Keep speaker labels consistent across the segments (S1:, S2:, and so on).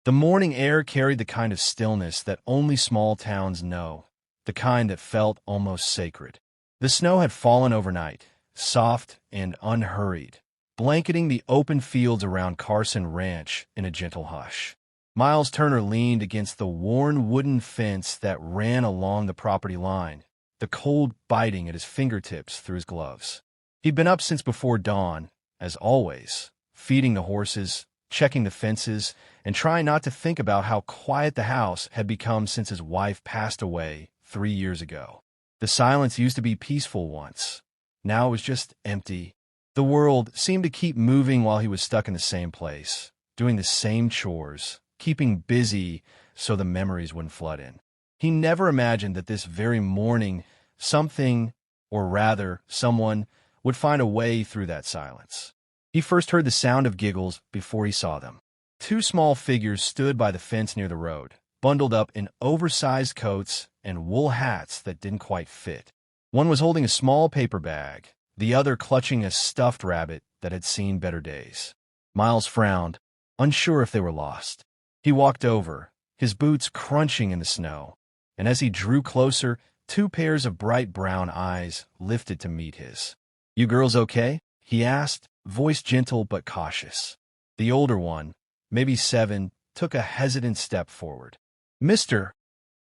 S1: The morning air carried the kind of stillness that only small towns know, the kind that felt almost sacred. The snow had fallen overnight, soft and unhurried, blanketing the open fields around Carson Ranch in a gentle hush. Miles Turner leaned against the worn wooden fence that ran along the property line, the cold biting at his fingertips through his gloves. He'd been up since before dawn, as always, feeding the horses, checking the fences, and trying not to think about how quiet the house had become since his wife passed away 3 years ago. The silence used to be peaceful once. Now it was just empty. The world seemed to keep moving while he was stuck in the same place, doing the same chores, keeping busy so the memories wouldn't flood in. He never imagined that this very morning something, or rather someone, would find a way through that silence. He first heard the sound of giggles before he saw them. 2 small figures stood by the fence near the road, bundled up in oversized coats and wool hats that didn't quite fit. One was holding a small paper bag, the other clutching a stuffed rabbit that had seen better days. Miles frowned, unsure if they were lost. He walked over, his boots crunching in the snow, and as he drew closer, 2 pairs of bright brown eyes lifted to meet his. "You girls okay?" he asked, voice gentle but cautious. The older one, maybe 7, took a hesitant step forward. "Mister,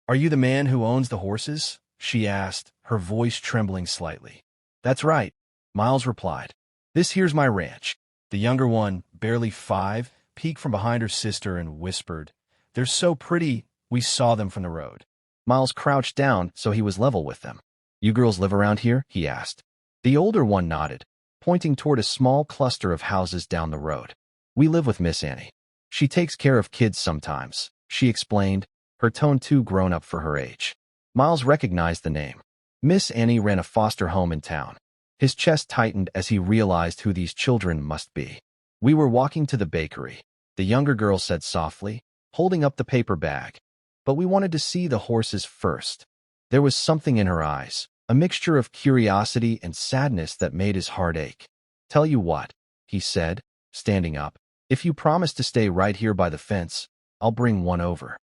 S1: are you the man who owns the horses?" she asked, her voice trembling slightly. "That's right," Miles replied. "This here's my ranch." The younger one, barely 5, peeked from behind her sister and whispered, "They're so pretty, we saw them from the road." Miles crouched down so he was level with them. "You girls live around here?" he asked. The older one nodded, pointing toward a small cluster of houses down the road. "We live with Miss Annie. She takes care of kids sometimes," she explained, her tone too grown up for her age. Miles recognized the name. Miss Annie ran a foster home in town. His chest tightened as he realized who these children must be. "We were walking to the bakery," the younger girl said softly, holding up the paper bag. "But we wanted to see the horses first." There was something in her eyes, a mixture of curiosity and sadness that made his heart ache. "Tell you what," he said, standing up. "If you promise to stay right here by the fence, I'll bring one over."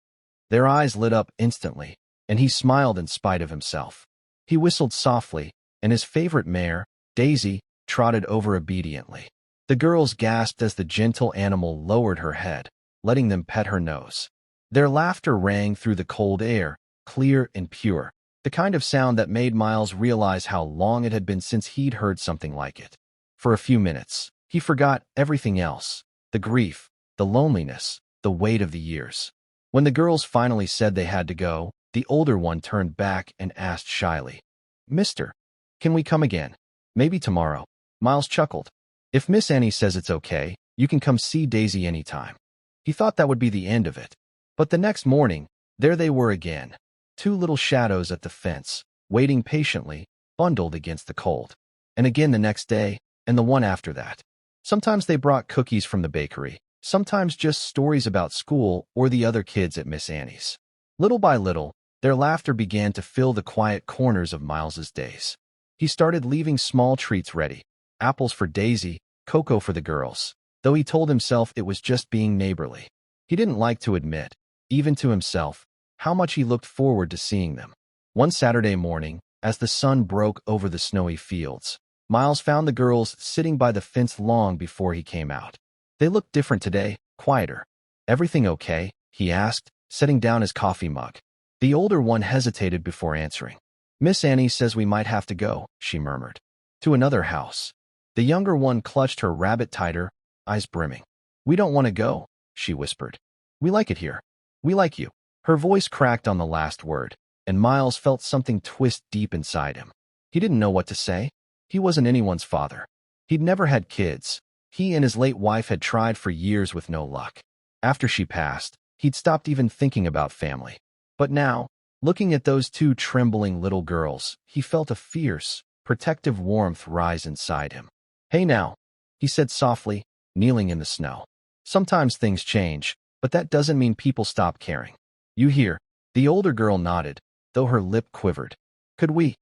S1: Their eyes lit up instantly, and he smiled in spite of himself. He whistled softly, and his favorite mare, Daisy, trotted over obediently. The girls gasped as the gentle animal lowered her head, letting them pet her nose. Their laughter rang through the cold air, clear and pure, the kind of sound that made Miles realize how long it had been since he'd heard something like it. For a few minutes, he forgot everything else, the grief, the loneliness, the weight of the years. When the girls finally said they had to go, the older one turned back and asked shyly, "Mister, can we come again? Maybe tomorrow?" Miles chuckled. "If Miss Annie says it's okay, you can come see Daisy anytime." He thought that would be the end of it. But the next morning, there they were again, 2 little shadows at the fence, waiting patiently, bundled against the cold. And again the next day, and the one after that. Sometimes they brought cookies from the bakery, sometimes just stories about school or the other kids at Miss Annie's. Little by little, their laughter began to fill the quiet corners of Miles's days. He started leaving small treats ready, apples for Daisy, cocoa for the girls, though he told himself it was just being neighborly. He didn't like to admit, even to himself, how much he looked forward to seeing them. One Saturday morning, as the sun broke over the snowy fields, Miles found the girls sitting by the fence long before he came out. They looked different today, quieter. "Everything okay?" he asked, setting down his coffee mug. The older one hesitated before answering. "Miss Annie says we might have to go," she murmured. "To another house." The younger one clutched her rabbit tighter, eyes brimming. "We don't want to go," she whispered. "We like it here. We like you." Her voice cracked on the last word, and Miles felt something twist deep inside him. He didn't know what to say. He wasn't anyone's father. He'd never had kids. He and his late wife had tried for years with no luck. After she passed, he'd stopped even thinking about family. But now, looking at those 2 trembling little girls, he felt a fierce, protective warmth rise inside him. "Hey now," he said softly, kneeling in the snow. "Sometimes things change, but that doesn't mean people stop caring. You hear?" The older girl nodded, though her lip quivered. Could we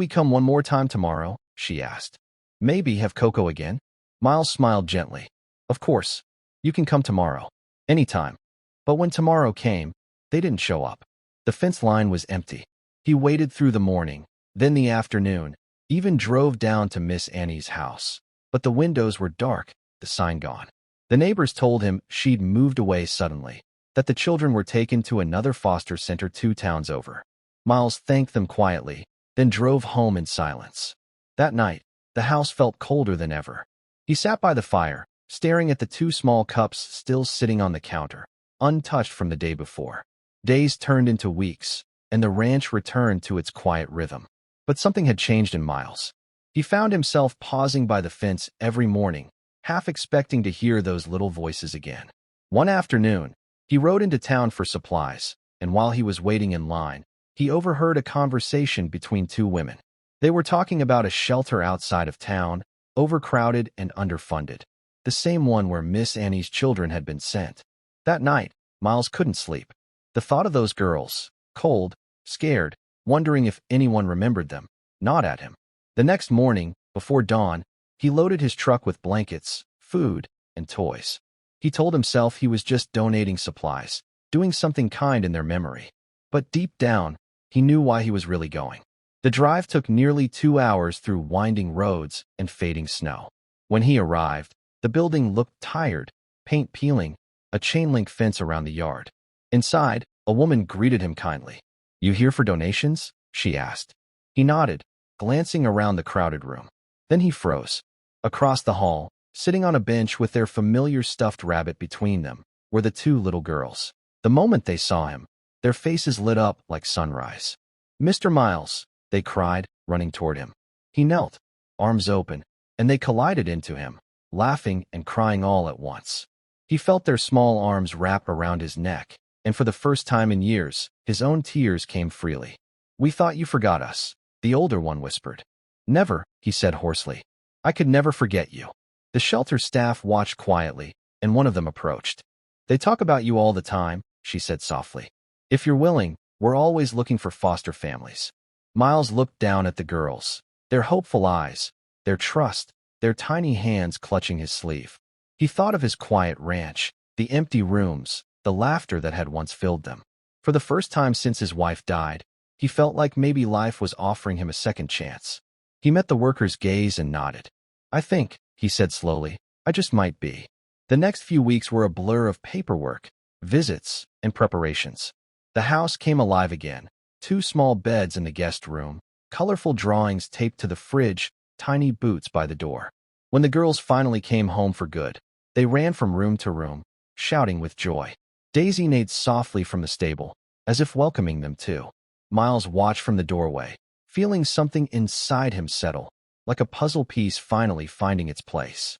S1: come one more time tomorrow?" she asked. "Maybe have cocoa again?" Miles smiled gently. "Of course. You can come tomorrow. Anytime." But when tomorrow came, they didn't show up. The fence line was empty. He waited through the morning, then the afternoon, even drove down to Miss Annie's house. But the windows were dark, the sign gone. The neighbors told him she'd moved away suddenly, that the children were taken to another foster center 2 towns over. Miles thanked them quietly, then drove home in silence. That night, the house felt colder than ever. He sat by the fire, staring at the 2 small cups still sitting on the counter, untouched from the day before. Days turned into weeks, and the ranch returned to its quiet rhythm. But something had changed in Miles. He found himself pausing by the fence every morning, half expecting to hear those little voices again. One afternoon, he rode into town for supplies, and while he was waiting in line, he overheard a conversation between 2 women. They were talking about a shelter outside of town, overcrowded and underfunded, the same one where Miss Annie's children had been sent. That night, Miles couldn't sleep. The thought of those girls, cold, scared, wondering if anyone remembered them, gnawed at him. The next morning, before dawn, he loaded his truck with blankets, food, and toys. He told himself he was just donating supplies, doing something kind in their memory. But deep down, he knew why he was really going. The drive took nearly 2 hours through winding roads and fading snow. When he arrived, the building looked tired, paint peeling, a chain-link fence around the yard. Inside, a woman greeted him kindly. "You here for donations?" she asked. He nodded, glancing around the crowded room. Then he froze. Across the hall, sitting on a bench with their familiar stuffed rabbit between them, were the 2 little girls. The moment they saw him, their faces lit up like sunrise. "Mr. Miles," they cried, running toward him. He knelt, arms open, and they collided into him, laughing and crying all at once. He felt their small arms wrap around his neck, and for the first time in years, his own tears came freely. "We thought you forgot us," the older one whispered. "Never," he said hoarsely. "I could never forget you." The shelter staff watched quietly, and one of them approached. "They talk about you all the time," she said softly. "If you're willing, we're always looking for foster families." Miles looked down at the girls, their hopeful eyes, their trust, their tiny hands clutching his sleeve. He thought of his quiet ranch, the empty rooms, the laughter that had once filled them. For the first time since his wife died, he felt like maybe life was offering him a second chance. He met the worker's gaze and nodded. "I think," he said slowly, "I just might be." The next few weeks were a blur of paperwork, visits, and preparations. The house came alive again. 2 small beds in the guest room, colorful drawings taped to the fridge, tiny boots by the door. When the girls finally came home for good, they ran from room to room, shouting with joy. Daisy neighed softly from the stable, as if welcoming them too. Miles watched from the doorway, feeling something inside him settle, like a puzzle piece finally finding its place.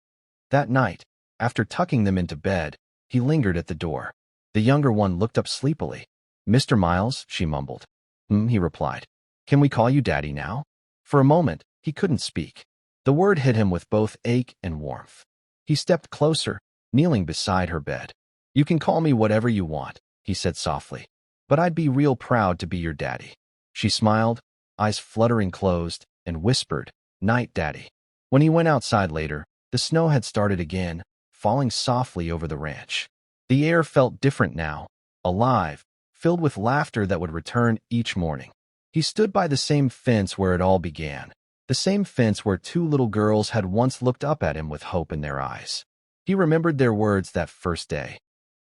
S1: That night, after tucking them into bed, he lingered at the door. The younger one looked up sleepily. "Mr. Miles," she mumbled. He replied. "Can we call you Daddy now?" For a moment, he couldn't speak. The word hit him with both ache and warmth. He stepped closer, kneeling beside her bed. "You can call me whatever you want," he said softly. "But I'd be real proud to be your daddy." She smiled, eyes fluttering closed, and whispered, "Night, Daddy." When he went outside later, the snow had started again, falling softly over the ranch. The air felt different now, alive, filled with laughter that would return each morning. He stood by the same fence where it all began, the same fence where 2 little girls had once looked up at him with hope in their eyes. He remembered their words that first day.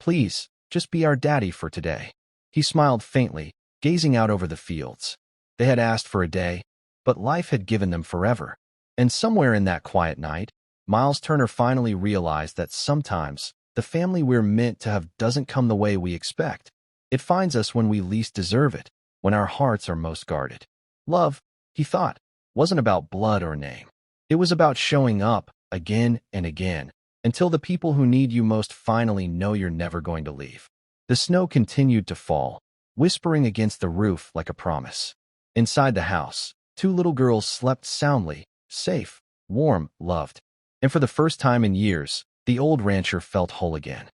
S1: "Please, just be our daddy for today." He smiled faintly, gazing out over the fields. They had asked for a day, but life had given them forever. And somewhere in that quiet night, Miles Turner finally realized that sometimes the family we're meant to have doesn't come the way we expect. It finds us when we least deserve it, when our hearts are most guarded. Love, he thought, wasn't about blood or name. It was about showing up again and again, until the people who need you most finally know you're never going to leave. The snow continued to fall, whispering against the roof like a promise. Inside the house, 2 little girls slept soundly, safe, warm, loved. And for the first time in years, the old rancher felt whole again.